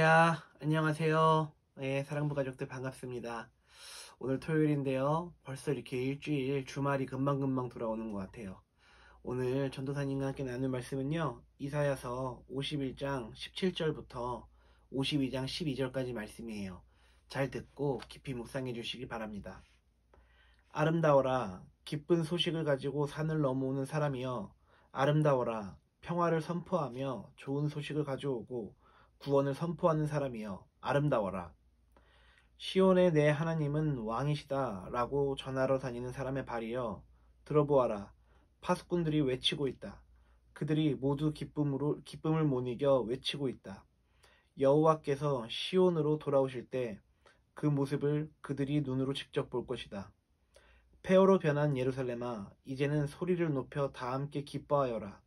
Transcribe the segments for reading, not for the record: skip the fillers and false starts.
할렐루야, 안녕하세요. 네, 사랑부 가족들 반갑습니다. 오늘 토요일인데요. 벌써 이렇게 일주일 주말이 금방금방 돌아오는 것 같아요. 오늘 전도사님과 함께 나눌 말씀은요, 이사야서 51장 17절부터 52장 12절까지 말씀이에요. 잘 듣고 깊이 묵상해 주시기 바랍니다. 아름다워라, 기쁜 소식을 가지고 산을 넘어오는 사람이여. 아름다워라, 평화를 선포하며 좋은 소식을 가져오고 구원을 선포하는 사람이여. 아름다워라. 시온의 내 하나님은 왕이시다 라고 전하러 다니는 사람의 발이여. 들어보아라. 파수꾼들이 외치고 있다. 그들이 모두 기쁨을 못 이겨 외치고 있다. 여호와께서 시온으로 돌아오실 때 그 모습을 그들이 눈으로 직접 볼 것이다. 폐허로 변한 예루살렘아, 이제는 소리를 높여 다 함께 기뻐하여라.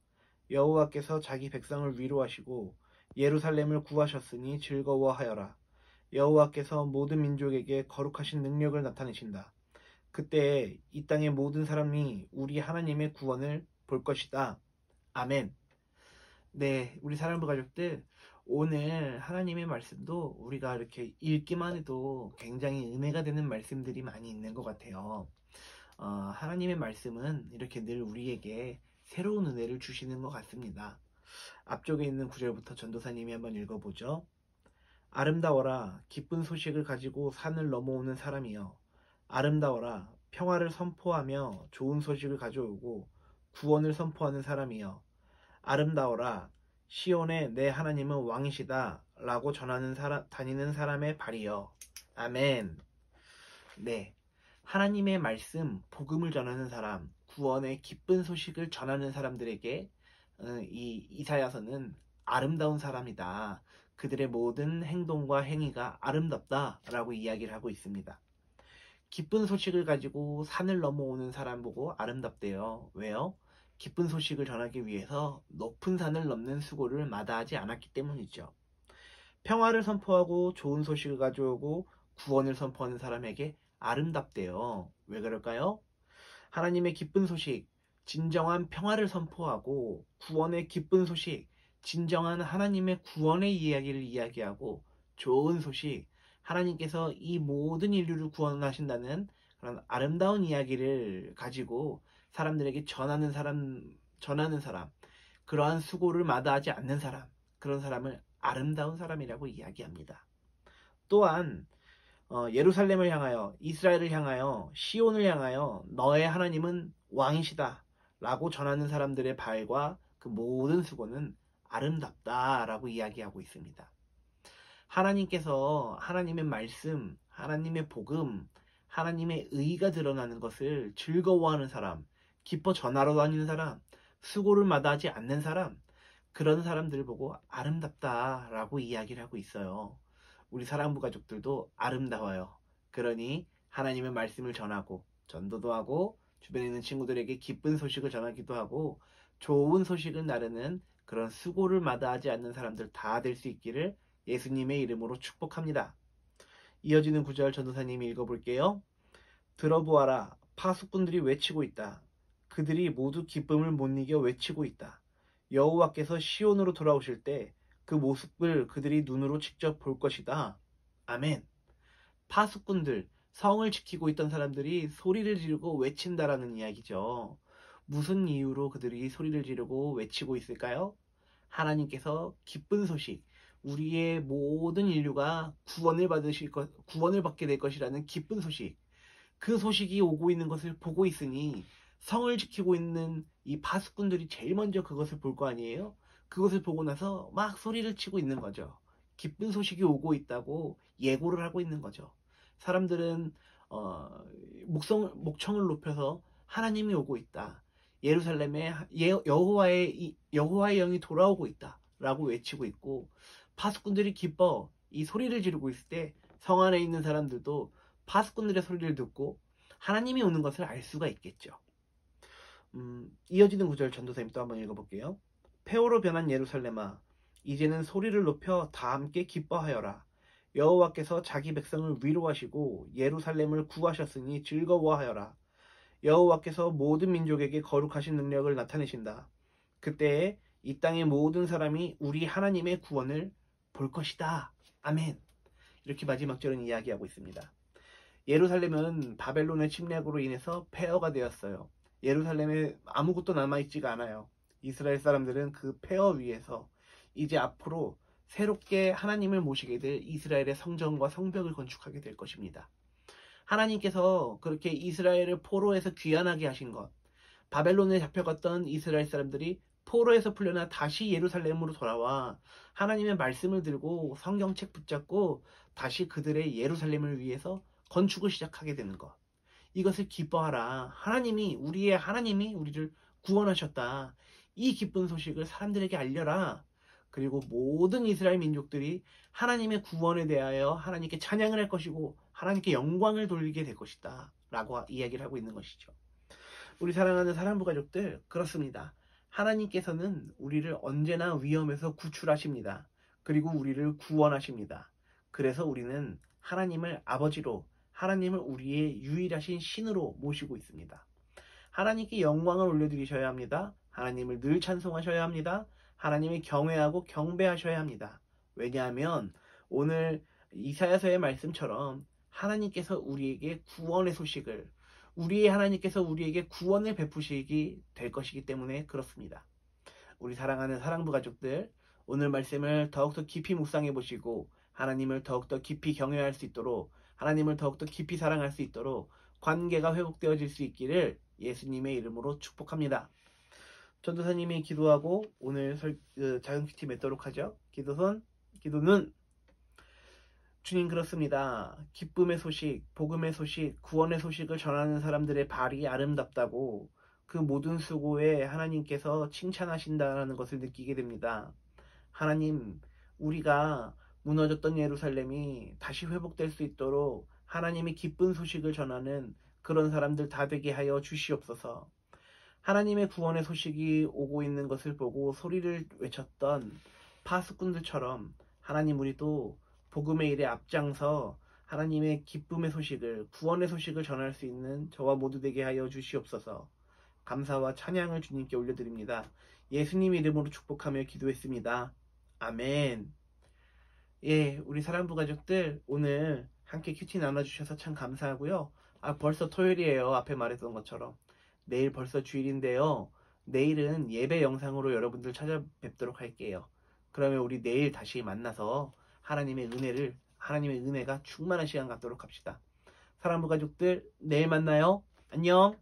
여호와께서 자기 백성을 위로하시고 예루살렘을 구하셨으니 즐거워하여라. 여호와께서 모든 민족에게 거룩하신 능력을 나타내신다. 그때 이 땅의 모든 사람이 우리 하나님의 구원을 볼 것이다. 아멘. 네, 우리 사랑부 가족들, 오늘 하나님의 말씀도 우리가 이렇게 읽기만 해도 굉장히 은혜가 되는 말씀들이 많이 있는 것 같아요. 하나님의 말씀은 이렇게 늘 우리에게 새로운 은혜를 주시는 것 같습니다. 앞쪽에 있는 구절부터 전도사님이 한번 읽어보죠. 아름다워라, 기쁜 소식을 가지고 산을 넘어오는 사람이여. 아름다워라, 평화를 선포하며 좋은 소식을 가져오고 구원을 선포하는 사람이여. 아름다워라, 시온의 내 하나님은 왕이시다 라고 다니는 사람의 발이여. 아멘. 네, 하나님의 말씀, 복음을 전하는 사람, 구원의 기쁜 소식을 전하는 사람들에게 이 이사야서는 아름다운 사람이다. 그들의 모든 행동과 행위가 아름답다 라고 이야기를 하고 있습니다. 기쁜 소식을 가지고 산을 넘어오는 사람 보고 아름답대요. 왜요? 기쁜 소식을 전하기 위해서 높은 산을 넘는 수고를 마다하지 않았기 때문이죠. 평화를 선포하고 좋은 소식을 가져오고 구원을 선포하는 사람에게 아름답대요. 왜 그럴까요? 하나님의 기쁜 소식, 진정한 평화를 선포하고 구원의 기쁜 소식, 진정한 하나님의 구원의 이야기를 이야기하고 좋은 소식, 하나님께서 이 모든 인류를 구원하신다는 그런 아름다운 이야기를 가지고 사람들에게 전하는 사람, 그러한 수고를 마다하지 않는 사람, 그런 사람을 아름다운 사람이라고 이야기합니다. 또한 예루살렘을 향하여, 이스라엘을 향하여, 시온을 향하여 너의 하나님은 왕이시다 라고 전하는 사람들의 발과 그 모든 수고는 아름답다 라고 이야기하고 있습니다. 하나님께서 하나님의 말씀, 하나님의 복음, 하나님의 의가 드러나는 것을 즐거워하는 사람, 기뻐 전하러 다니는 사람, 수고를 마다하지 않는 사람, 그런 사람들을 보고 아름답다 라고 이야기를 하고 있어요. 우리 사랑부 가족들도 아름다워요. 그러니 하나님의 말씀을 전하고 전도도 하고 주변에 있는 친구들에게 기쁜 소식을 전하기도 하고 좋은 소식을 나르는 그런 수고를 마다하지 않는 사람들 다 될 수 있기를 예수님의 이름으로 축복합니다. 이어지는 구절 전도사님이 읽어볼게요. 들어보아라, 파수꾼들이 외치고 있다. 그들이 모두 기쁨을 못 이겨 외치고 있다. 여호와께서 시온으로 돌아오실 때 그 모습을 그들이 눈으로 직접 볼 것이다. 아멘. 파수꾼들, 성을 지키고 있던 사람들이 소리를 지르고 외친다라는 이야기죠. 무슨 이유로 그들이 소리를 지르고 외치고 있을까요? 하나님께서 기쁜 소식, 우리의 모든 인류가 구원을 받게 될 것이라는 기쁜 소식, 그 소식이 오고 있는 것을 보고 있으니 성을 지키고 있는 이 파수꾼들이 제일 먼저 그것을 볼 거 아니에요? 그것을 보고 나서 막 소리를 치고 있는 거죠. 기쁜 소식이 오고 있다고 예고를 하고 있는 거죠. 사람들은 목청을 높여서 하나님이 오고 있다. 예루살렘에 여호와의 영이 돌아오고 있다. 라고 외치고 있고, 파수꾼들이 기뻐 이 소리를 지르고 있을 때 성 안에 있는 사람들도 파수꾼들의 소리를 듣고 하나님이 오는 것을 알 수가 있겠죠. 이어지는 구절 전도사님 또 한번 읽어볼게요. 폐허로 변한 예루살렘아, 이제는 소리를 높여 다 함께 기뻐하여라. 여호와께서 자기 백성을 위로하시고 예루살렘을 구하셨으니 즐거워하여라. 여호와께서 모든 민족에게 거룩하신 능력을 나타내신다. 그때에 이 땅의 모든 사람이 우리 하나님의 구원을 볼 것이다 아멘. 이렇게 마지막 절은 이야기하고 있습니다. 예루살렘은 바벨론의 침략으로 인해서 폐허가 되었어요. 예루살렘에 아무것도 남아있지가 않아요. 이스라엘 사람들은 그 폐허 위에서 이제 앞으로 새롭게 하나님을 모시게 될 이스라엘의 성전과 성벽을 건축하게 될 것입니다. 하나님께서 그렇게 이스라엘을 포로에서 귀환하게 하신 것, 바벨론에 잡혀갔던 이스라엘 사람들이 포로에서 풀려나 다시 예루살렘으로 돌아와 하나님의 말씀을 들고 성경책 붙잡고 다시 그들의 예루살렘을 위해서 건축을 시작하게 되는 것. 이것을 기뻐하라. 하나님이 우리를 구원하셨다. 이 기쁜 소식을 사람들에게 알려라. 그리고 모든 이스라엘 민족들이 하나님의 구원에 대하여 하나님께 찬양을 할 것이고 하나님께 영광을 돌리게 될 것이다. 라고 이야기를 하고 있는 것이죠. 우리 사랑하는 사랑부 가족들, 그렇습니다. 하나님께서는 우리를 언제나 위험에서 구출하십니다. 그리고 우리를 구원하십니다. 그래서 우리는 하나님을 아버지로, 하나님을 우리의 유일하신 신으로 모시고 있습니다. 하나님께 영광을 올려드리셔야 합니다. 하나님을 늘 찬송하셔야 합니다. 하나님을 경외하고 경배하셔야 합니다. 왜냐하면 오늘 이사야서의 말씀처럼 하나님께서 우리에게 구원의 소식을, 우리의 하나님께서 우리에게 구원을 베푸시기 될 것이기 때문에 그렇습니다. 우리 사랑하는 사랑부 가족들, 오늘 말씀을 더욱더 깊이 묵상해 보시고 하나님을 더욱더 깊이 경외할 수 있도록, 하나님을 더욱더 깊이 사랑할 수 있도록 관계가 회복되어질 수 있기를 예수님의 이름으로 축복합니다. 전도사님이 기도하고 오늘 작은 큐티 맺도록 하죠. 기도는 주님, 그렇습니다. 기쁨의 소식, 복음의 소식, 구원의 소식을 전하는 사람들의 발이 아름답다고 그 모든 수고에 하나님께서 칭찬하신다는 것을 느끼게 됩니다. 하나님, 우리가 무너졌던 예루살렘이 다시 회복될 수 있도록 하나님의 기쁜 소식을 전하는 그런 사람들 다 되게 하여 주시옵소서. 하나님의 구원의 소식이 오고 있는 것을 보고 소리를 외쳤던 파수꾼들처럼 하나님, 우리도 복음의 일에 앞장서 하나님의 기쁨의 소식을, 구원의 소식을 전할 수 있는 저와 모두 되게 하여 주시옵소서. 감사와 찬양을 주님께 올려드립니다. 예수님 이름으로 축복하며 기도했습니다. 아멘. 예, 우리 사랑부 가족들, 오늘 함께 큐티 나눠주셔서 참 감사하고요. 벌써 토요일이에요. 앞에 말했던 것처럼. 내일 벌써 주일인데요. 내일은 예배 영상으로 여러분들 찾아뵙도록 할게요. 그러면 우리 내일 다시 만나서 하나님의 은혜가 충만한 시간 갖도록 합시다. 사랑부 가족들, 내일 만나요. 안녕.